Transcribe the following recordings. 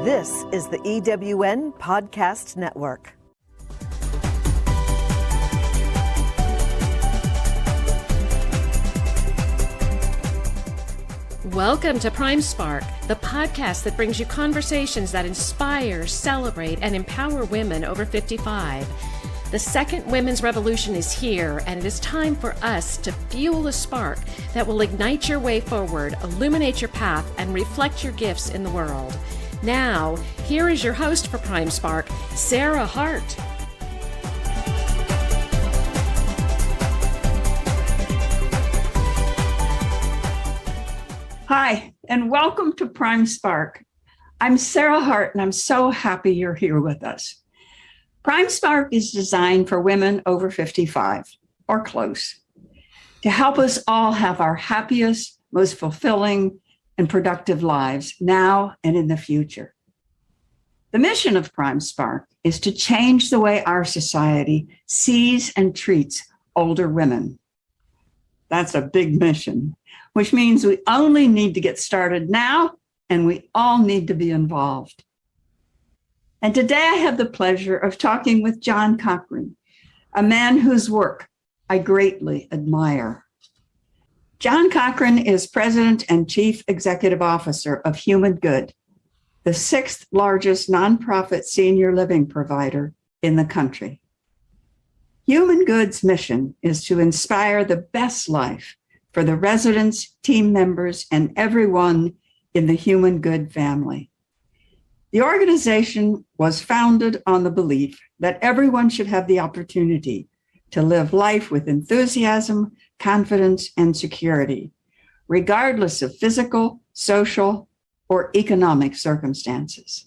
This is the EWN Podcast Network. Welcome to Prime Spark, the podcast that brings you conversations that inspire, celebrate, and empower women over 55. The second women's revolution is here, and it is time for us to fuel a spark that will ignite your way forward, illuminate your path, and reflect your gifts in the world. Now, here is your host for Prime Spark, Sarah Hart. Hi, and welcome to Prime Spark. I'm Sarah Hart, and I'm so happy you're here with us. Prime Spark is designed for women over 55 or close to help us all have our happiest, most fulfilling, and productive lives now and in the future. The mission of Prime Spark is to change the way our society sees and treats older women. That's a big mission, which means we only need to get started now, and we all need to be involved. And today I have the pleasure of talking with John Cochran, a man whose work I greatly admire. John Cochran is President and Chief Executive Officer of HumanGood, the sixth largest nonprofit senior living provider in the country. HumanGood's mission is to inspire the best life for the residents, team members, and everyone in the HumanGood family. The organization was founded on the belief that everyone should have the opportunity to live life with enthusiasm, confidence, and security, regardless of physical, social, or economic circumstances.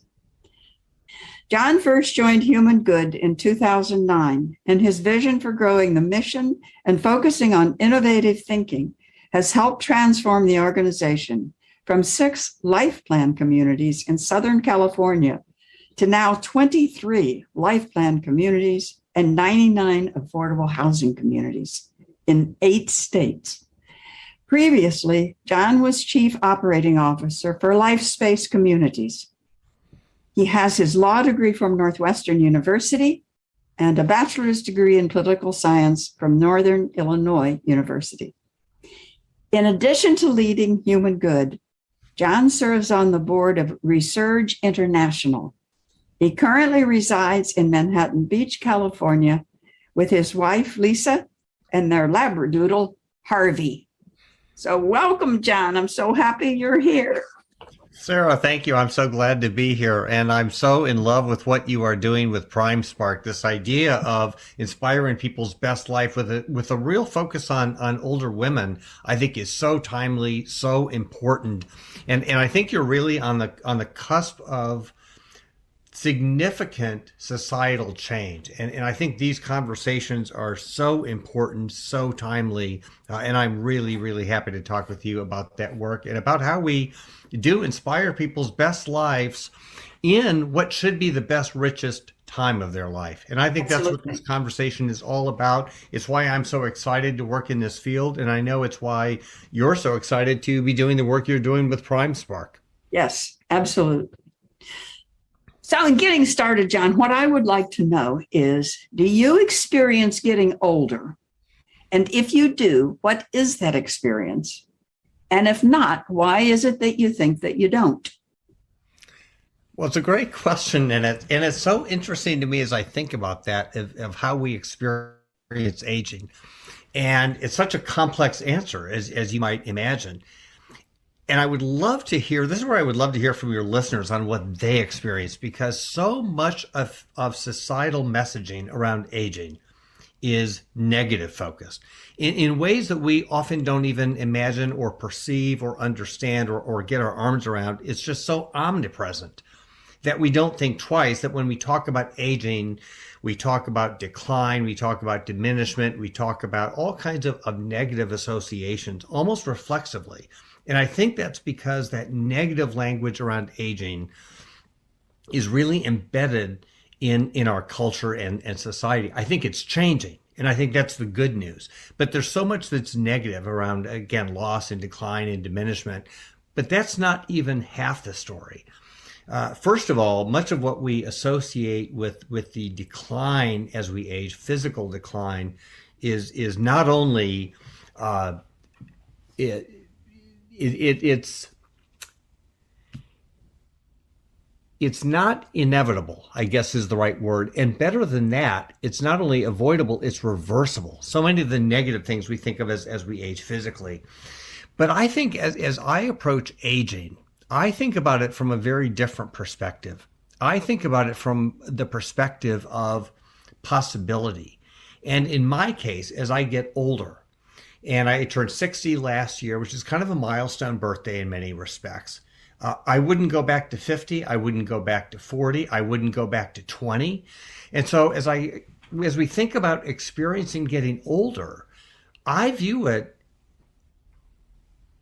John first joined HumanGood in 2009, and his vision for growing the mission and focusing on innovative thinking has helped transform the organization from 6 life plan communities in Southern California to now 23 life plan communities and 99 affordable housing communities in 8 states. Previously, John was Chief Operating Officer for LifeSpace Communities. He has his law degree from Northwestern University and a bachelor's degree in political science from Northern Illinois University. In addition to leading HumanGood, John serves on the board of Resurge International. He currently resides in Manhattan Beach, California, with his wife, Lisa, and their Labradoodle, Harvey. So welcome, John. I'm so happy you're here. Sarah, thank you. I'm so glad to be here. And I'm so in love with what you are doing with Prime Spark, this idea of inspiring people's best life with a real focus on older women, I think is so timely, so important. And I think you're really on the cusp of significant societal change. And I think these conversations are so important, so timely. And I'm really, really happy to talk with you about that work and about how we do inspire people's best lives in what should be the best, richest time of their life. And I think Absolutely. That's what this conversation is all about. It's why I'm so excited to work in this field. And I know it's why you're so excited to be doing the work you're doing with Prime Spark. Yes, absolutely. So in getting started, John, what I would like to know is, do you experience getting older? And if you do, what is that experience? And if not, why is it that you think that you don't? Well, it's a great question, and it's so interesting to me as I think about that, of how we experience aging. And it's such a complex answer, as you might imagine. And I would love to hear, this is where I would love to hear from your listeners on what they experience, because so much of societal messaging around aging is negative focused in ways that we often don't even imagine or perceive or understand or get our arms around. It's just so omnipresent that we don't think twice, that when we talk about aging, we talk about decline, we talk about diminishment, we talk about all kinds of negative associations, almost reflexively. And I think that's because that negative language around aging is really embedded in our culture and society. I think it's changing. And I think that's the good news. But there's so much that's negative around, again, loss and decline and diminishment. But that's not even half the story. First of all, much of what we associate with the decline as we age, physical decline, is not only it's not inevitable, I guess is the right word. And better than that, it's not only avoidable, it's reversible. So many of the negative things we think of as we age physically. But I think as I approach aging, I think about it from a very different perspective. I think about it from the perspective of possibility. And in my case, as I get older, and I turned 60 last year, which is kind of a milestone birthday in many respects. I wouldn't go back to 50. I wouldn't go back to 40. I wouldn't go back to 20. And so as we think about experiencing getting older, I view it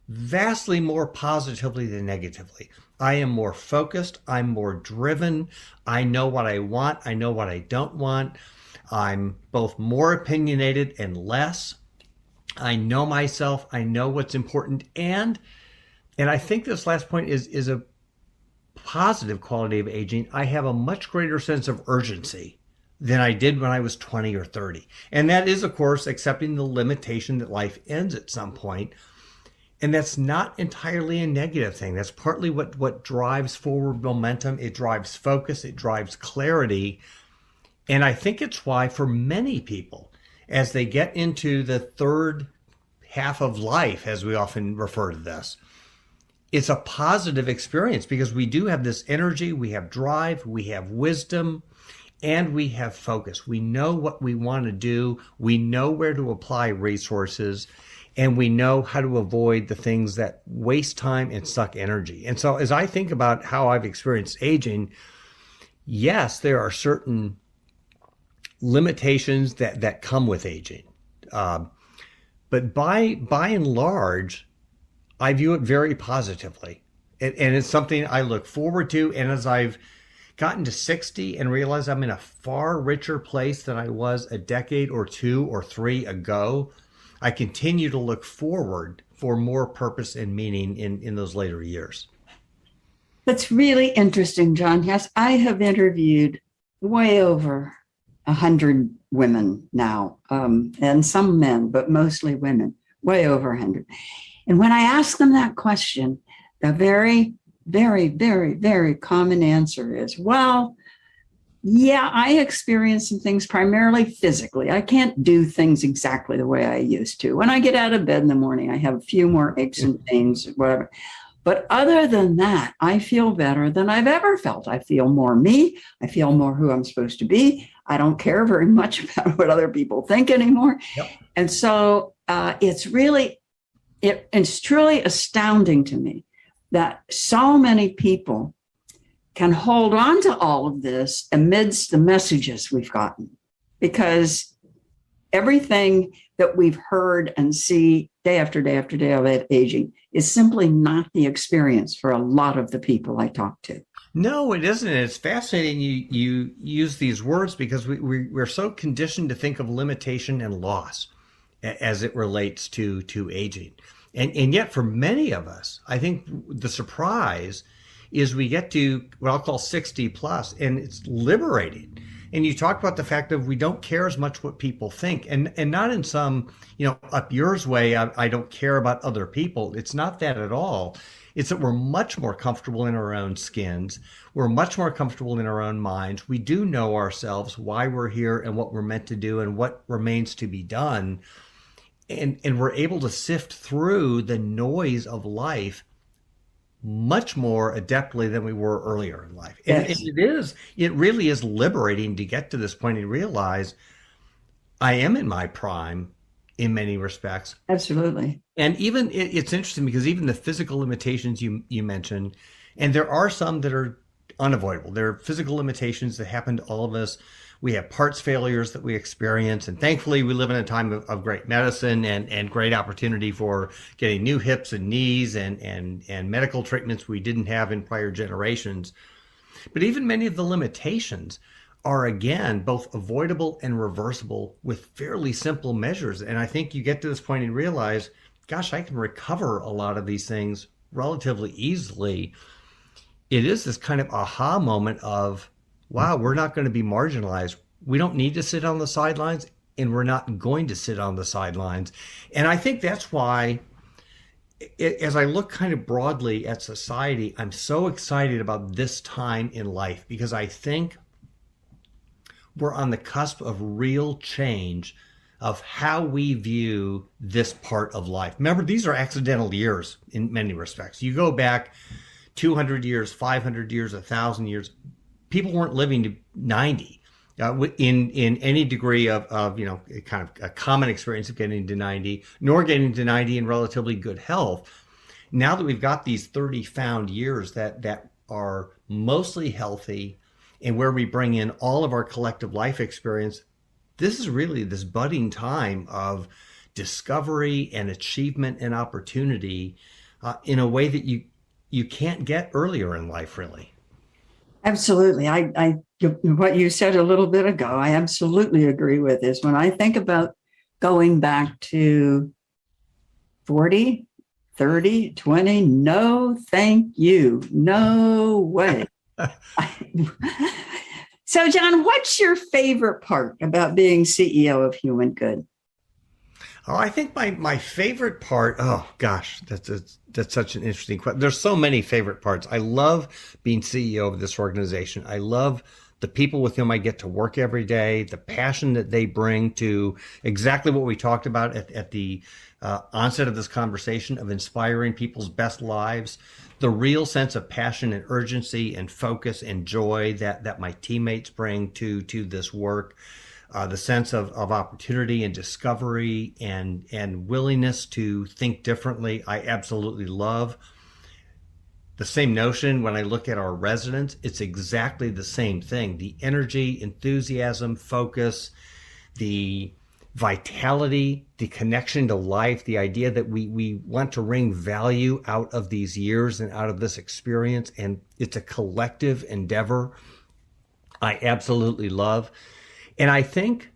vastly more positively than negatively. I am more focused. I'm more driven. I know what I want. I know what I don't want. I'm both more opinionated and less. I know myself. I know what's important. And I think this last point is a positive quality of aging. I have a much greater sense of urgency than I did when I was 20 or 30. And that is, of course, accepting the limitation that life ends at some point. And that's not entirely a negative thing. That's partly what drives forward momentum. It drives focus. It drives clarity. And I think it's why for many people, as they get into the third half of life, as we often refer to this, it's a positive experience because we do have this energy, we have drive, we have wisdom, and we have focus. We know what we want to do. We know where to apply resources, and we know how to avoid the things that waste time and suck energy. And so as I think about how I've experienced aging, yes, there are certain limitations that come with aging. But by and large, I view it very positively. And it's something I look forward to. And as I've gotten to 60 and realized I'm in a far richer place than I was a decade or two or three ago, I continue to look forward for more purpose and meaning in those later years. That's really interesting, John. Yes, I have interviewed way over 100 women now, and some men, but mostly women, way over 100. And when I ask them that question, the very, very, very, very common answer is, well, yeah, I experience some things primarily physically. I can't do things exactly the way I used to. When I get out of bed in the morning, I have a few more aches and pains, whatever. But other than that, I feel better than I've ever felt. I feel more me. I feel more who I'm supposed to be. I don't care very much about what other people think anymore. Yep. And so it's truly astounding to me that so many people can hold on to all of this amidst the messages we've gotten, because everything that we've heard and see day after day after day of aging is simply not the experience for a lot of the people I talk to. No, it isn't. It's fascinating you use these words because we're so conditioned to think of limitation and loss as it relates to aging. And yet for many of us, I think the surprise is we get to what I'll call 60 plus, and it's liberating. And you talk about the fact that we don't care as much what people think, and not in some, up yours way, I don't care about other people. It's not that at all. It's that we're much more comfortable in our own skins. We're much more comfortable in our own minds. We do know ourselves, why we're here and what we're meant to do and what remains to be done. And we're able to sift through the noise of life much more adeptly than we were earlier in life. Yes. And it really is liberating to get to this point and realize I am in my prime in many respects. Absolutely. And even it's interesting because even the physical limitations you mentioned, and there are some that are unavoidable. There are physical limitations that happen to all of us. We have parts failures that we experience. And thankfully, we live in a time of great medicine and great opportunity for getting new hips and knees and medical treatments we didn't have in prior generations. But even many of the limitations are, again, both avoidable and reversible with fairly simple measures. And I think you get to this point and realize, gosh, I can recover a lot of these things relatively easily it is this kind of aha moment of, wow, we're not going to be marginalized. We don't need to sit on the sidelines, and we're not going to sit on the sidelines. And I think that's why, as I look kind of broadly at society, I'm so excited about this time in life, because I think we're on the cusp of real change of how we view this part of life. Remember, these are accidental years in many respects. You go back 200 years, 500 years, 1,000 years, people weren't living to 90 in any degree of kind of a common experience of getting to 90, nor getting to 90 in relatively good health. Now that we've got these 30 found years that are mostly healthy, and where we bring in all of our collective life experience, this is really this budding time of discovery and achievement and opportunity in a way that you can't get earlier in life, really. Absolutely. I what you said a little bit ago, I absolutely agree with this. When I think about going back to 40, 30, 20, no, thank you. No way. So, John, what's your favorite part about being CEO of HumanGood? Oh, I think my favorite part, oh gosh, that's such an interesting question. There's so many favorite parts. I love being CEO of this organization. I love the people with whom I get to work every day, the passion that they bring to exactly what we talked about at the onset of this conversation, of inspiring people's best lives, the real sense of passion and urgency and focus and joy that my teammates bring to this work. The sense of opportunity and discovery and willingness to think differently, I absolutely love. The same notion when I look at our residents, it's exactly the same thing. The energy, enthusiasm, focus, the vitality, the connection to life, the idea that we want to wring value out of these years and out of this experience, and it's a collective endeavor, I absolutely love. And I think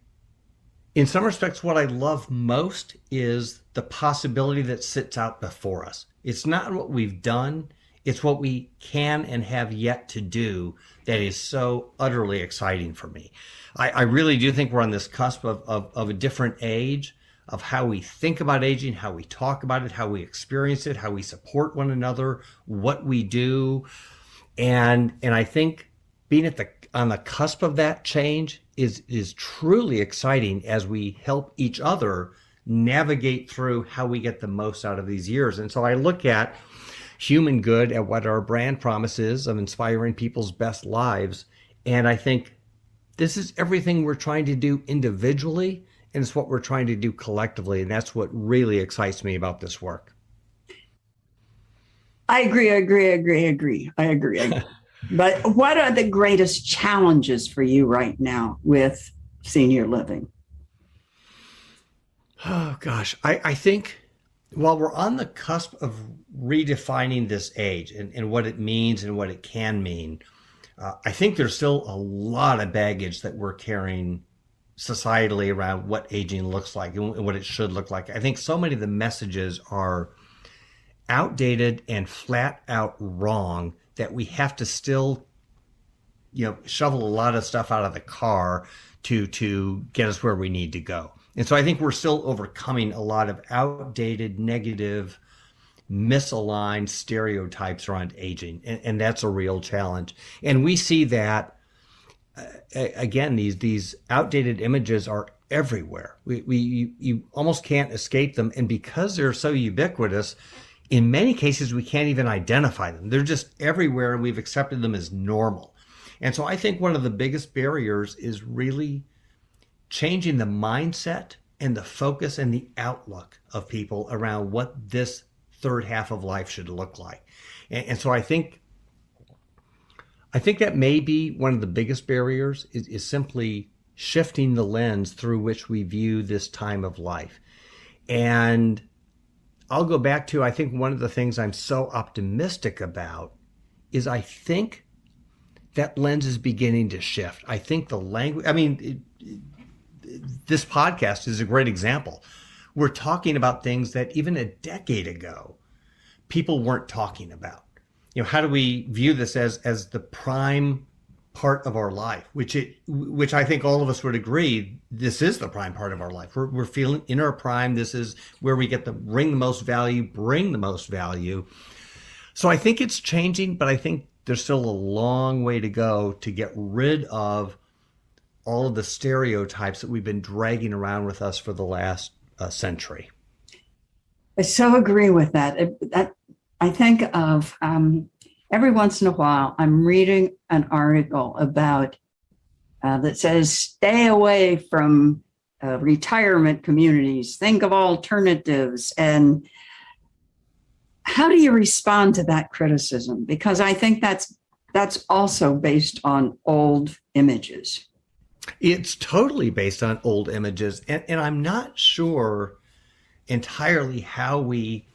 in some respects, what I love most is the possibility that sits out before us. It's not what we've done, it's what we can and have yet to do that is so utterly exciting for me. I really do think we're on this cusp of a different age, of how we think about aging, how we talk about it, how we experience it, how we support one another, what we do. And I think being on the cusp of that change is truly exciting as we help each other navigate through how we get the most out of these years. And so I look at HumanGood, at what our brand promise is of inspiring people's best lives, and I think this is everything we're trying to do individually, and it's what we're trying to do collectively, and that's what really excites me about this work. I agree. But what are the greatest challenges for you right now with senior living? Oh, gosh. I think while we're on the cusp of redefining this age and what it means and what it can mean, I think there's still a lot of baggage that we're carrying societally around what aging looks like and what it should look like. I think so many of the messages are outdated and flat out wrong that we have to still, shovel a lot of stuff out of the car to get us where we need to go. And so I think we're still overcoming a lot of outdated, negative, misaligned stereotypes around aging. And that's a real challenge. And we see that, again, these outdated images are everywhere. You almost can't escape them. And because they're so ubiquitous, in many cases, we can't even identify them. They're just everywhere, and we've accepted them as normal. And so I think one of the biggest barriers is really changing the mindset and the focus and the outlook of people around what this third half of life should look like. And so I think that may be one of the biggest barriers is simply shifting the lens through which we view this time of life. And I'll go back to, I think one of the things I'm so optimistic about is I think that lens is beginning to shift. I think the language, this podcast is a great example. We're talking about things that even a decade ago, people weren't talking about. how do we view this as the prime part of our life, which I think all of us would agree, this is the prime part of our life. We're feeling in our prime. This is where we get to bring the most value, bring the most value. So I think it's changing, but I think there's still a long way to go to get rid of all of the stereotypes that we've been dragging around with us for the last century. I so agree with that. I think of every once in a while, I'm reading an article about that says, stay away from retirement communities, think of alternatives. And how do you respond to that criticism? Because I think that's also based on old images. It's totally based on old images. And I'm not sure entirely how we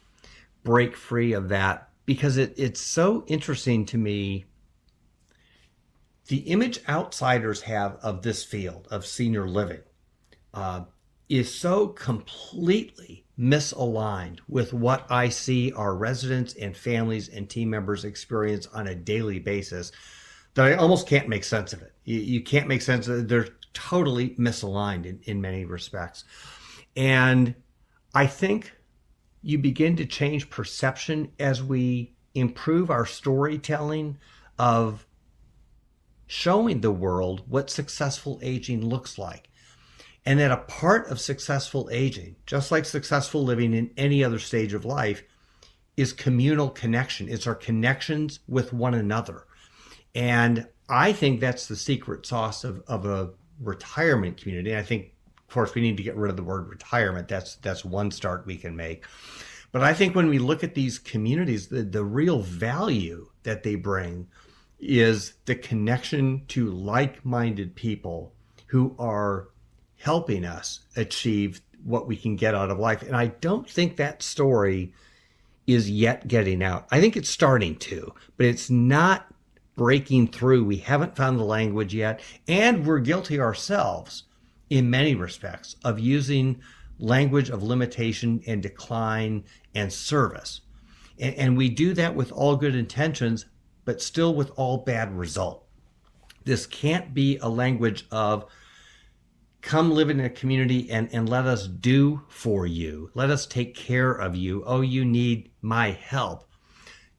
break free of that, because it's so interesting to me. The image outsiders have of this field of senior living is so completely misaligned with what I see our residents and families and team members experience on a daily basis that I almost can't make sense of it. You can't make sense of it. They're totally misaligned in many respects. And I think you begin to change perception as we improve our storytelling of showing the world what successful aging looks like. And that a part of successful aging, just like successful living in any other stage of life, is communal connection. It's our connections with one another. And I think that's the secret sauce of a retirement community. I think, of course, we need to get rid of the word retirement. That's one start we can make. But I think when we look at these communities, the real value that they bring is the connection to like-minded people who are helping us achieve what we can get out of life. And I don't think that story is yet getting out. I think it's starting to, but it's not breaking through. We haven't found the language yet. And we're guilty ourselves in many respects of using language of limitation and decline and service. And we do that with all good intentions, but still with all bad result. This can't be a language of come live in a community and let us do for you. Let us take care of you. Oh, you need my help.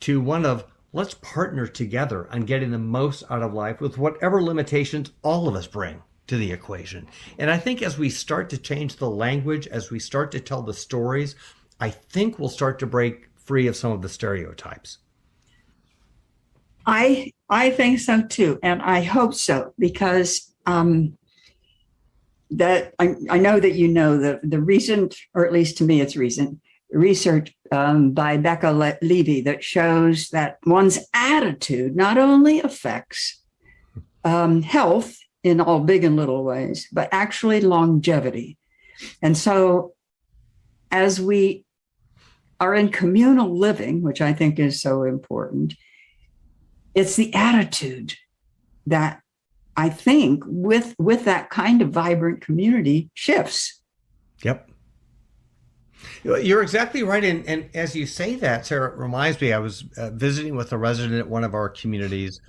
To one of let's partner together on getting the most out of life with whatever limitations all of us bring to the equation. And I think as we start to change the language, as we start to tell the stories, I think we'll start to break free of some of the stereotypes. I think so too, and I hope so, because that I know that you know the recent, or at least to me it's recent, research by Becca Levy that shows that one's attitude not only affects health in all big and little ways, but actually longevity. And so as we are in communal living, which I think is so important, it's the attitude that I think with that kind of vibrant community shifts. Yep. You're exactly right. And as you say that, Sarah, it reminds me, I was visiting with a resident at one of our communities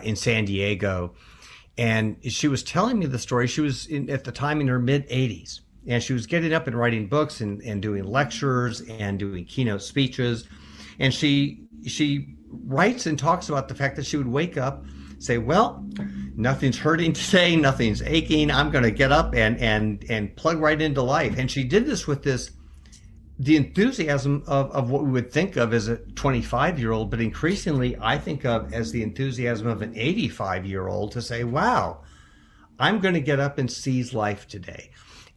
in San Diego, and she was telling me the story. She was at the time in her mid-80s, and she was getting up and writing books and doing lectures and doing keynote speeches. And she writes and talks about the fact that she would wake up, say, well, nothing's hurting today, nothing's aching. I'm going to get up and plug right into life. And she did this with the enthusiasm of what we would think of as a 25-year-old, but increasingly I think of as the enthusiasm of an 85-year-old to say, wow, I'm going to get up and seize life today.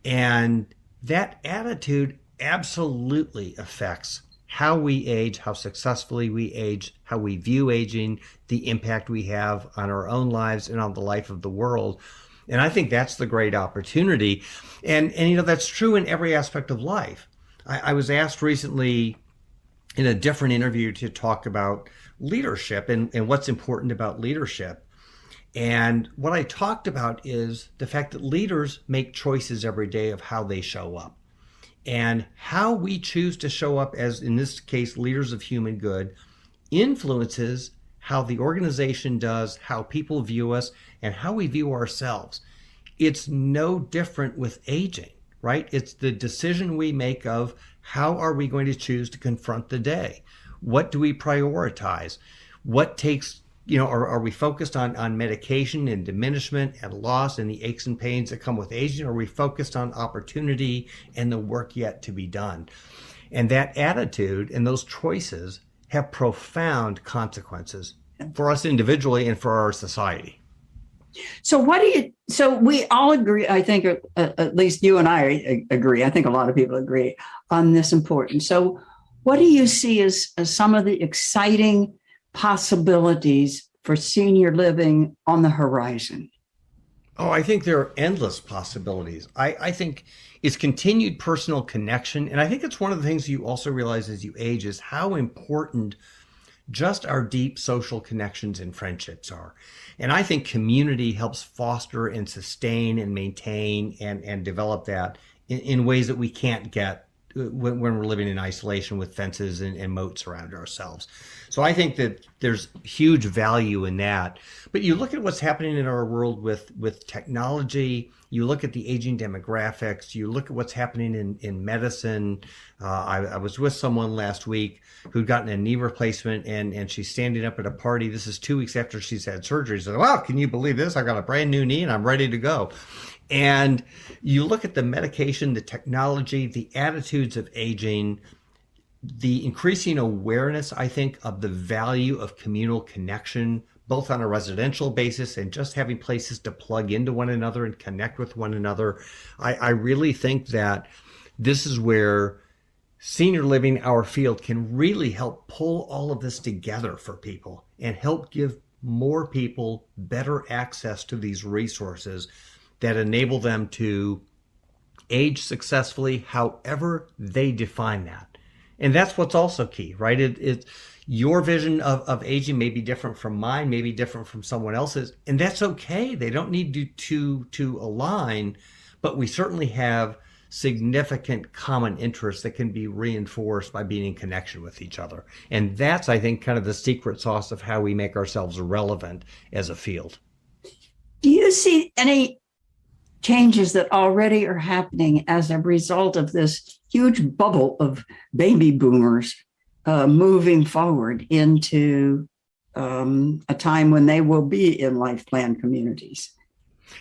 And that attitude absolutely affects how we age, how successfully we age, how we view aging, the impact we have on our own lives and on the life of the world. And I think that's the great opportunity. And that's true in every aspect of life. I was asked recently in a different interview to talk about leadership and what's important about leadership. And what I talked about is the fact that leaders make choices every day of how they show up. And how we choose to show up as, in this case, leaders of HumanGood influences how the organization does, how people view us, and how we view ourselves. It's no different with aging, right? It's the decision we make of how are we going to choose to confront the day? What do we prioritize? What takes, are we focused on medication and diminishment and loss and the aches and pains that come with aging? Or are we focused on opportunity and the work yet to be done? And that attitude and those choices have profound consequences for us individually and for our society. So we all agree, I think, at least you and I agree, I think a lot of people agree on this importance. So what do you see as some of the exciting possibilities for senior living on the horizon? Oh, I think there are endless possibilities. I think it's continued personal connection. And I think it's one of the things you also realize as you age is how important just our deep social connections and friendships are. And I think community helps foster and sustain and maintain and develop that in ways that we can't get when we're living in isolation with fences and moats around ourselves. So I think that there's huge value in that. But you look at what's happening in our world with technology, you look at the aging demographics, you look at what's happening in medicine. I was with someone last week who'd gotten a knee replacement and she's standing up at a party. This is 2 weeks after she's had surgery. She said, wow, can you believe this? I got a brand new knee and I'm ready to go. And you look at the medication, the technology, the attitudes of aging, the increasing awareness, I think, of the value of communal connection, both on a residential basis and just having places to plug into one another and connect with one another. I really think that this is where senior living, our field, can really help pull all of this together for people and help give more people better access to these resources that enable them to age successfully, however they define that. And that's what's also key, right? It's your vision of aging may be different from mine, may be different from someone else's, and that's okay. They don't need to align, but we certainly have significant common interests that can be reinforced by being in connection with each other. And that's, I think, kind of the secret sauce of how we make ourselves relevant as a field. Do you see any changes that already are happening as a result of this huge bubble of baby boomers moving forward into a time when they will be in life plan communities?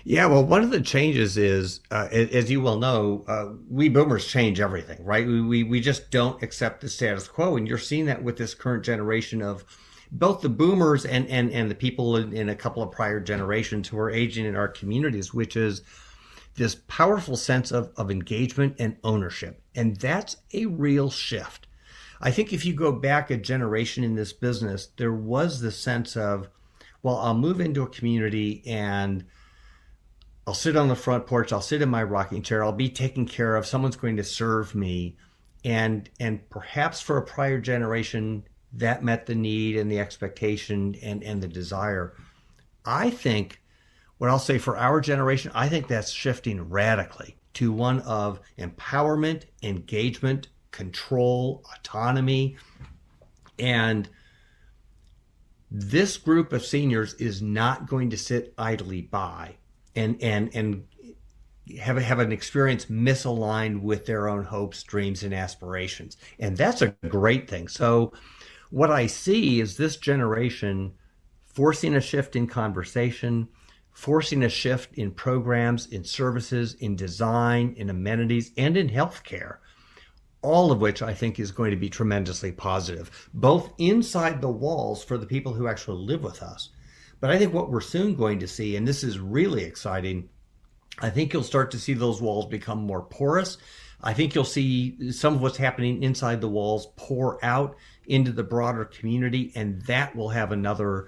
Yeah, well, one of the changes is, as you well know, we boomers change everything, right? We just don't accept the status quo. And you're seeing that with this current generation of both the boomers and the people in a couple of prior generations who are aging in our communities, which is this powerful sense of engagement and ownership. And that's a real shift. I think if you go back a generation in this business, there was this sense of, well, I'll move into a community and I'll sit on the front porch, I'll sit in my rocking chair, I'll be taken care of, someone's going to serve me. And perhaps for a prior generation, that met the need and the expectation and the desire. I think what I'll say for our generation, I think that's shifting radically to one of empowerment, engagement, control, autonomy. And this group of seniors is not going to sit idly by and have an experience misaligned with their own hopes, dreams, and aspirations. And that's a great thing. So what I see is this generation forcing a shift in conversation, forcing a shift in programs, in services, in design, in amenities, and in healthcare, all of which I think is going to be tremendously positive, both inside the walls for the people who actually live with us. But I think what we're soon going to see, and this is really exciting, I think you'll start to see those walls become more porous. I think you'll see some of what's happening inside the walls pour out into the broader community, and that will have another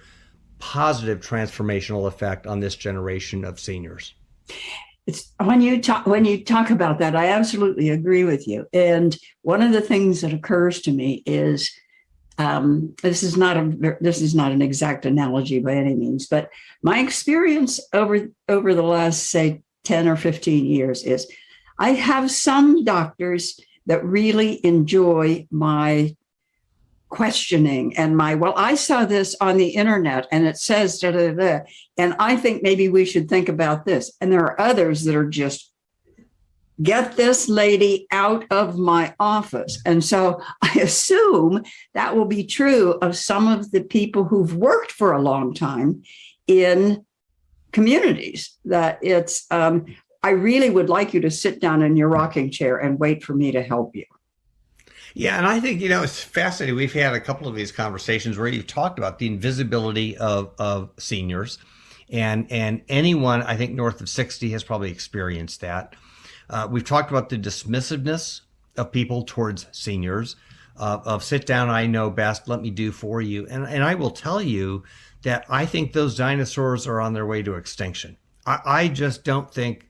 positive transformational effect on this generation of seniors. It's when you talk about that, I absolutely agree with you. And one of the things that occurs to me is this is not an exact analogy by any means, but my experience over the last, say, 10 or 15 years is I have some doctors that really enjoy my questioning and I saw this on the internet and it says da, da, da, and I think maybe we should think about this. And there are others that are just, get this lady out of my office. And so I assume that will be true of some of the people who've worked for a long time in communities, that it's, I really would like you to sit down in your rocking chair and wait for me to help you. Yeah, and I think, it's fascinating. We've had a couple of these conversations where you've talked about the invisibility of seniors, and anyone, I think, north of 60 has probably experienced that. We've talked about the dismissiveness of people towards seniors, of sit down, I know best, let me do for you. And I will tell you that I think those dinosaurs are on their way to extinction. I just don't think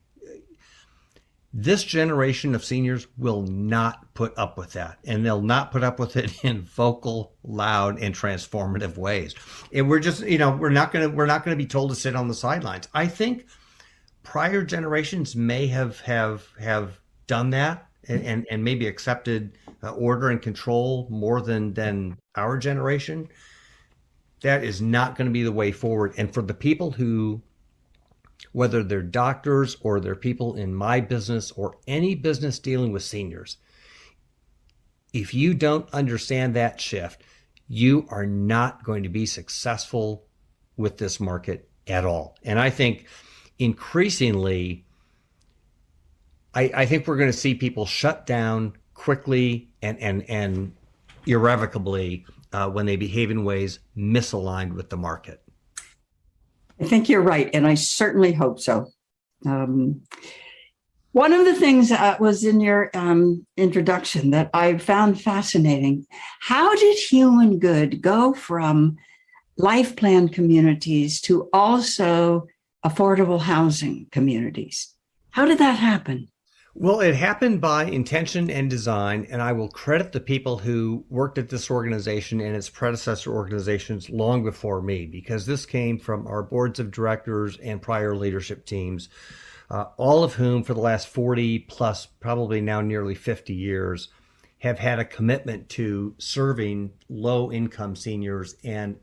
this generation of seniors will not put up with that, and they'll not put up with it in vocal, loud, and transformative ways. And we're just, we're not going to be told to sit on the sidelines. I think prior generations may have done that and maybe accepted order and control more than our generation. That is not going to be the way forward. And for the people who, whether they're doctors or they're people in my business or any business dealing with seniors, if you don't understand that shift, you are not going to be successful with this market at all. And I think increasingly, I think we're going to see people shut down quickly and irrevocably when they behave in ways misaligned with the market. I think you're right, and I certainly hope so. One of the things was in your introduction that I found fascinating. How did HumanGood go from life plan communities to also affordable housing communities? How did that happen? Well, it happened by intention and design, and I will credit the people who worked at this organization and its predecessor organizations long before me, because this came from our boards of directors and prior leadership teams, all of whom for the last 40 plus, probably now nearly 50 years, have had a commitment to serving low-income seniors and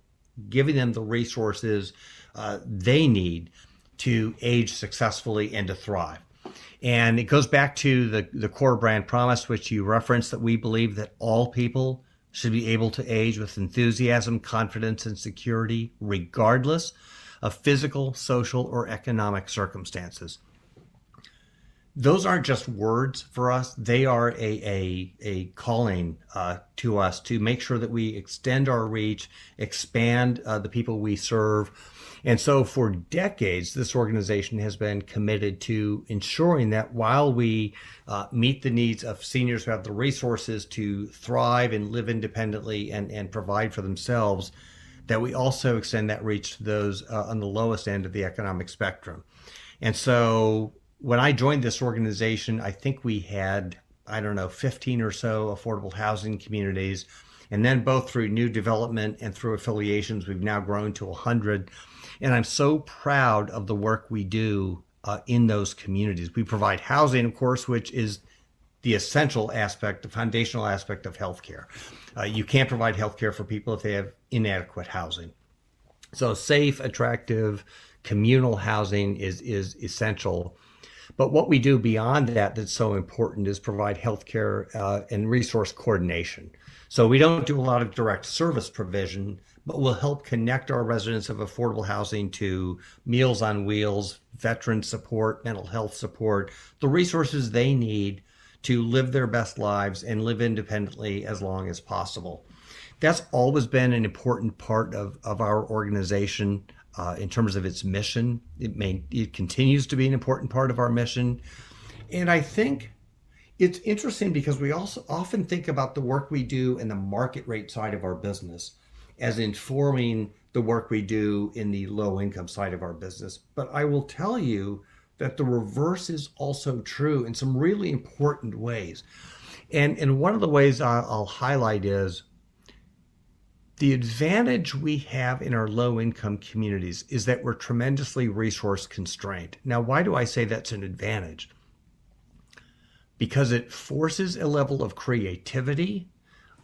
giving them the resources they need to age successfully and to thrive. And it goes back to the core brand promise, which you referenced, that we believe that all people should be able to age with enthusiasm, confidence, and security, regardless of physical, social, or economic circumstances. Those aren't just words for us. They are a calling to us to make sure that we extend our reach, expand the people we serve. And so for decades, this organization has been committed to ensuring that while we meet the needs of seniors who have the resources to thrive and live independently and provide for themselves, that we also extend that reach to those on the lowest end of the economic spectrum. And so when I joined this organization, I think we had, 15 or so affordable housing communities. And then both through new development and through affiliations, we've now grown to 100. And I'm so proud of the work we do in those communities. We provide housing, of course, which is the essential aspect, the foundational aspect of healthcare. You can't provide healthcare for people if they have inadequate housing. So safe, attractive, communal housing is essential. But what we do beyond that that's so important is provide healthcare and resource coordination. So we don't do a lot of direct service provision, but we'll help connect our residents of affordable housing to Meals on Wheels, veteran support, mental health support, the resources they need to live their best lives and live independently as long as possible. That's always been an important part of our organization in terms of its mission. It continues to be an important part of our mission. And I think it's interesting because we also often think about the work we do in the market rate side of our business as informing the work we do in the low income side of our business. But I will tell you that the reverse is also true in some really important ways. And one of the ways I'll highlight is the advantage we have in our low income communities is that we're tremendously resource constrained. Now, why do I say that's an advantage? Because it forces a level of creativity,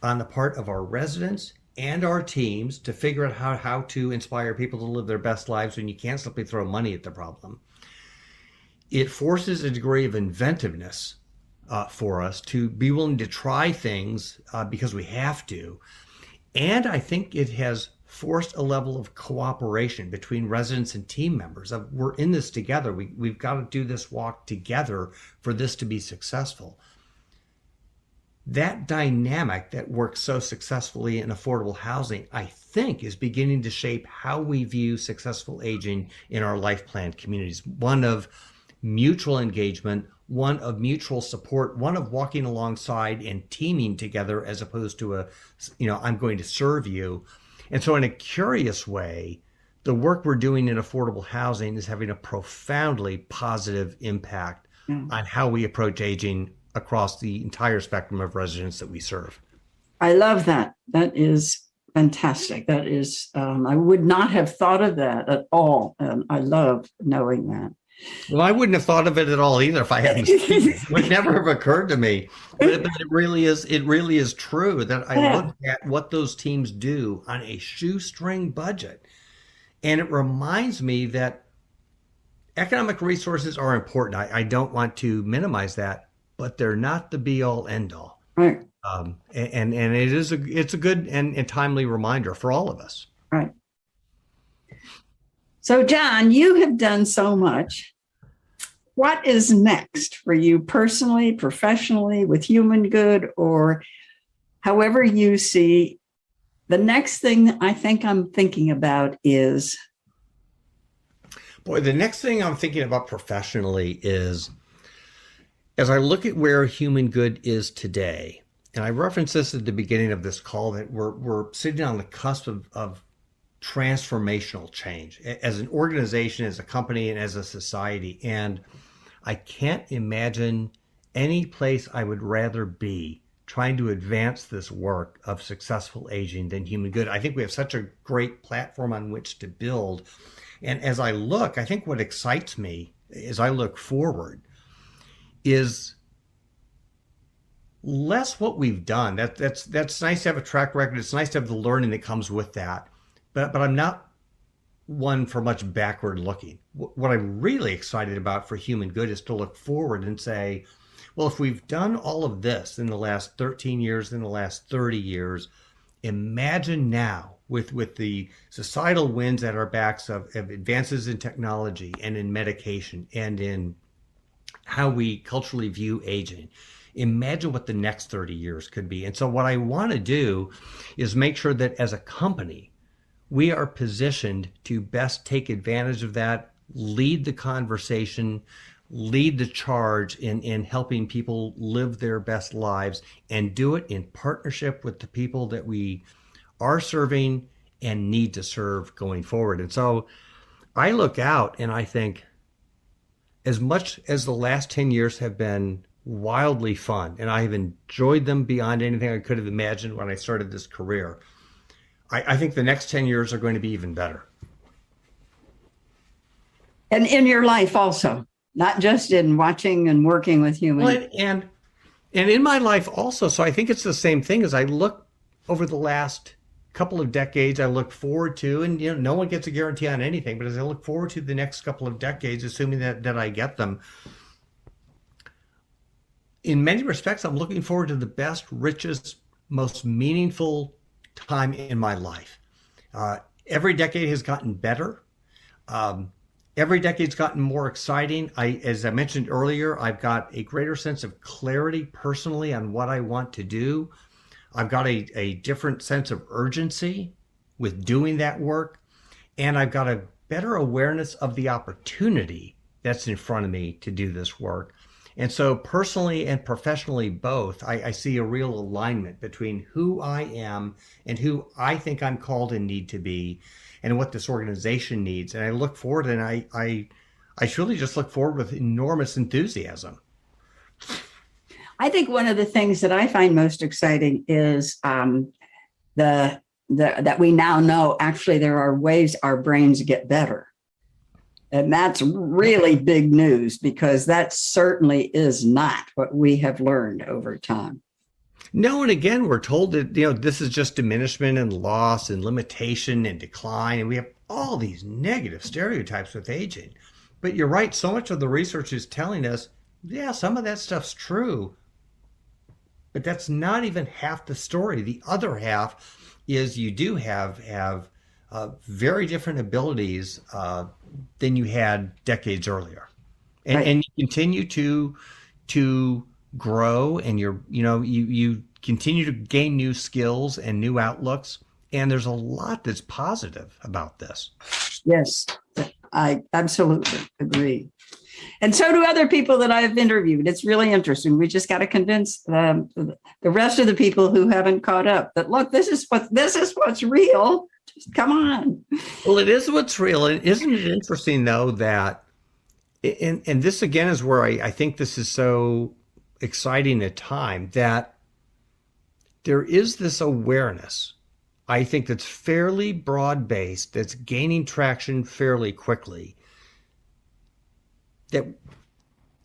on the part of our residents and our teams to figure out how to inspire people to live their best lives when you can't simply throw money at the problem. It forces a degree of inventiveness for us to be willing to try things because we have to. And I think it has forced a level of cooperation between residents and team members. We're in this together. We've got to do this walk together for this to be successful. That dynamic that works so successfully in affordable housing, I think, is beginning to shape how we view successful aging in our life plan communities. One of mutual engagement, one of mutual support, one of walking alongside and teaming together as opposed to I'm going to serve you. And so in a curious way, the work we're doing in affordable housing is having a profoundly positive impact on how we approach aging across the entire spectrum of residents that we serve. I love that. That is fantastic. That is, I would not have thought of that at all. And I love knowing that. Well, I wouldn't have thought of it at all either if I hadn't seen it. It would never have occurred to me. But it really is true that I look at what those teams do on a shoestring budget. And it reminds me that economic resources are important. I don't want to minimize that, but they're not the be all end all. Right. And it's a good and timely reminder for all of us. Right. So, John, you have done so much. What is next for you personally, professionally, with HumanGood, or however you see? The next thing I think I'm thinking about is... Boy, the next thing I'm thinking about professionally is, as I look at where HumanGood is today, and I referenced this at the beginning of this call, that we're sitting on the cusp of transformational change as an organization, as a company, and as a society. And I can't imagine any place I would rather be trying to advance this work of successful aging than HumanGood. I think we have such a great platform on which to build. And as I look, I think what excites me as I look forward is less what we've done. That's nice to have a track record. It's nice to have the learning that comes with that. But I'm not one for much backward looking. What I'm really excited about for HumanGood is to look forward and say, well, if we've done all of this in the last 13 years, in the last 30 years, imagine now with the societal winds at our backs of advances in technology and in medication and in how we culturally view aging. Imagine what the next 30 years could be. And so what I want to do is make sure that as a company, we are positioned to best take advantage of that, lead the conversation, lead the charge in helping people live their best lives, and do it in partnership with the people that we are serving and need to serve going forward. And so I look out and I think, as much as the last 10 years have been wildly fun, and I have enjoyed them beyond anything I could have imagined when I started this career, I think the next 10 years are going to be even better. And in your life also, not just in watching and working with humans. Well, and in my life also. So I think it's the same thing. As I look over the last couple of decades, I look forward to, and no one gets a guarantee on anything, but as I look forward to the next couple of decades, assuming that I get them, in many respects, I'm looking forward to the best, richest, most meaningful time in my life. Every decade has gotten better. Every decade's gotten more exciting. As I mentioned earlier, I've got a greater sense of clarity personally on what I want to do. I've got a different sense of urgency with doing that work. And I've got a better awareness of the opportunity that's in front of me to do this work. And so personally and professionally both, I see a real alignment between who I am and who I think I'm called and need to be, and what this organization needs. And I look forward, and I truly just look forward with enormous enthusiasm. I think one of the things that I find most exciting is that we now know actually there are ways our brains get better. And that's really big news, because that certainly is not what we have learned over time. No, and again, we're told that, this is just diminishment and loss and limitation and decline. And we have all these negative stereotypes with aging. But you're right. So much of the research is telling us, yeah, some of that stuff's true. But that's not even half the story. The other half is you do have very different abilities than you had decades earlier. And, Right. and you continue to grow, and you continue to gain new skills and new outlooks. And there's a lot that's positive about this. Yes, I absolutely agree. And so do other people that I've interviewed. It's really interesting. We just got to convince the rest of the people who haven't caught up that, look, this is what's real. Just come on. Well, it is what's real. And isn't it interesting, though, that, and this again is where I think this is so exciting a time, that there is this awareness, I think, that's fairly broad-based, that's gaining traction fairly quickly, that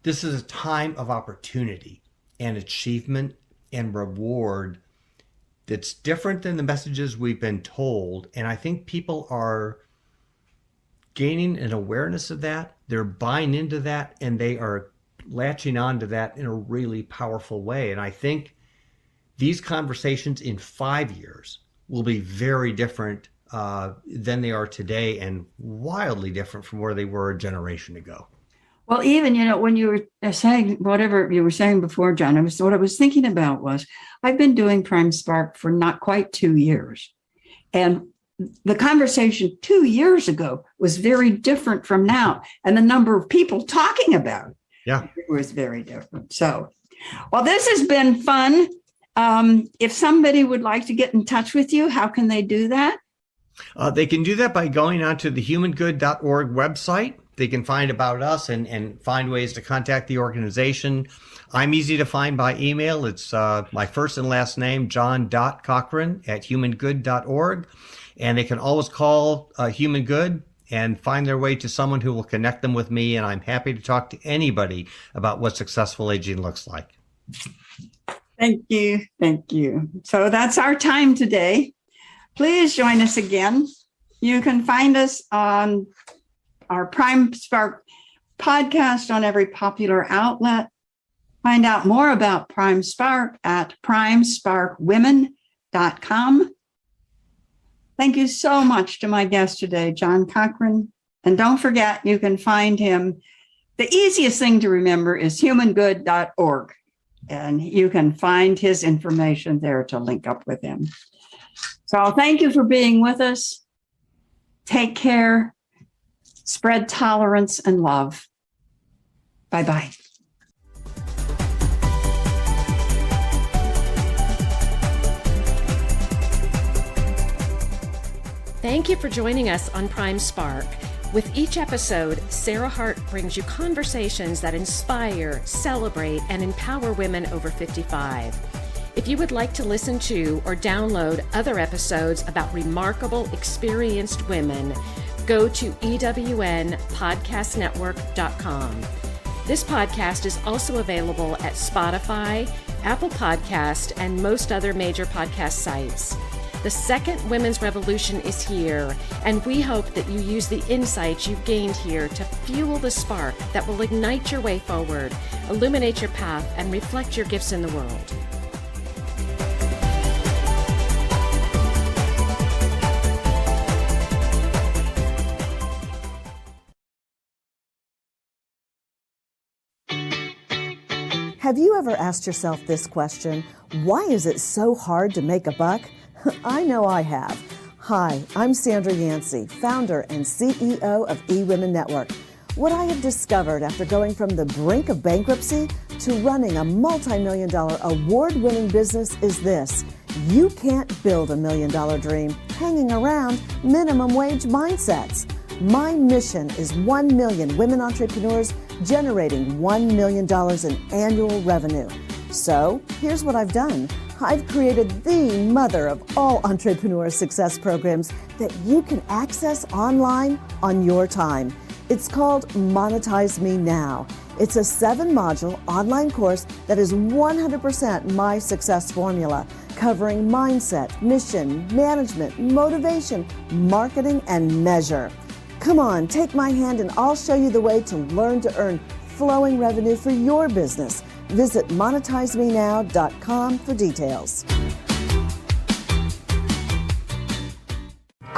this is a time of opportunity and achievement and reward that's different than the messages we've been told. And I think people are gaining an awareness of that. They're buying into that, and they are latching on to that in a really powerful way. And I think these conversations in 5 years will be very different than they are today, and wildly different from where they were a generation ago. Well, even, when you were saying whatever you were saying before, John, what I was thinking about was I've been doing Prime Spark for not quite 2 years. And the conversation 2 years ago was very different from now. And the number of people talking about it was very different. So, well, this has been fun. If somebody would like to get in touch with you, how can they do that? They can do that by going onto the HumanGood.org website. They can find about us and find ways to contact the organization. I'm easy to find by email. It's my first and last name, john.cochran@humangood.org. And they can always call HumanGood and find their way to someone who will connect them with me. And I'm happy to talk to anybody about what successful aging looks like. Thank you. Thank you. So that's our time today. Please join us again. You can find us on our Prime Spark podcast on every popular outlet. Find out more about Prime Spark at primesparkwomen.com. Thank you so much to my guest today, John Cochran. And don't forget, you can find him. The easiest thing to remember is humangood.org. And you can find his information there to link up with him. So thank you for being with us. Take care. Spread tolerance and love. Bye-bye. Thank you for joining us on Prime Spark. With each episode, Sarah Hart brings you conversations that inspire, celebrate, and empower women over 55. If you would like to listen to or download other episodes about remarkable, experienced women, go to ewnpodcastnetwork.com. This podcast is also available at Spotify, Apple Podcast, and most other major podcast sites. The second women's revolution is here, and we hope that you use the insights you've gained here to fuel the spark that will ignite your way forward, illuminate your path, and reflect your gifts in the world. Have you ever asked yourself this question? Why is it so hard to make a buck? I know I have. Hi, I'm Sandra Yancey, founder and CEO of eWomen Network. What I have discovered after going from the brink of bankruptcy to running a multi-million-dollar award-winning business is this. You can't build $1 million dream hanging around minimum wage mindsets. My mission is 1 million women entrepreneurs generating $1 million in annual revenue. So here's what I've done. I've created the mother of all entrepreneur success programs that you can access online on your time. It's called Monetize Me Now. It's a 7-module online course that is 100% my success formula, covering mindset, mission, management, motivation, marketing, and measure. Come on, take my hand and I'll show you the way to learn to earn flowing revenue for your business. Visit monetizemenow.com for details.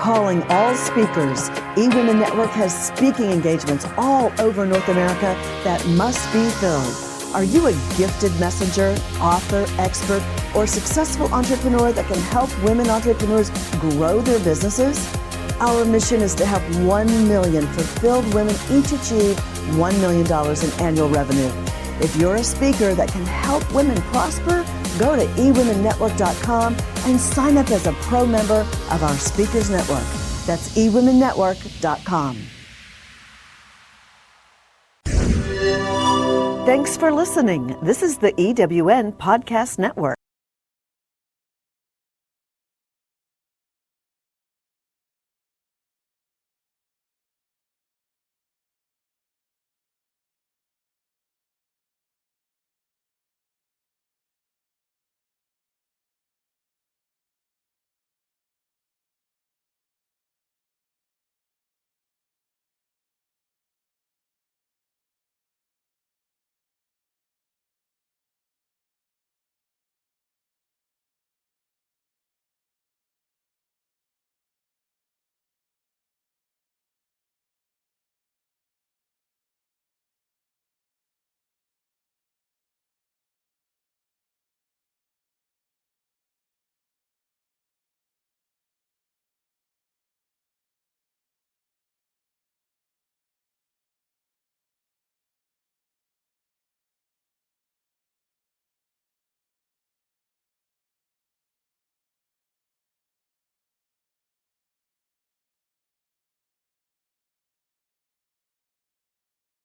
Calling all speakers, eWomen Network has speaking engagements all over North America that must be filled. Are you a gifted messenger, author, expert, or successful entrepreneur that can help women entrepreneurs grow their businesses? Our mission is to help 1 million fulfilled women each achieve $1 million in annual revenue. If you're a speaker that can help women prosper, go to eWomenNetwork.com and sign up as a pro member of our Speakers Network. That's eWomenNetwork.com. Thanks for listening. This is the EWN Podcast Network.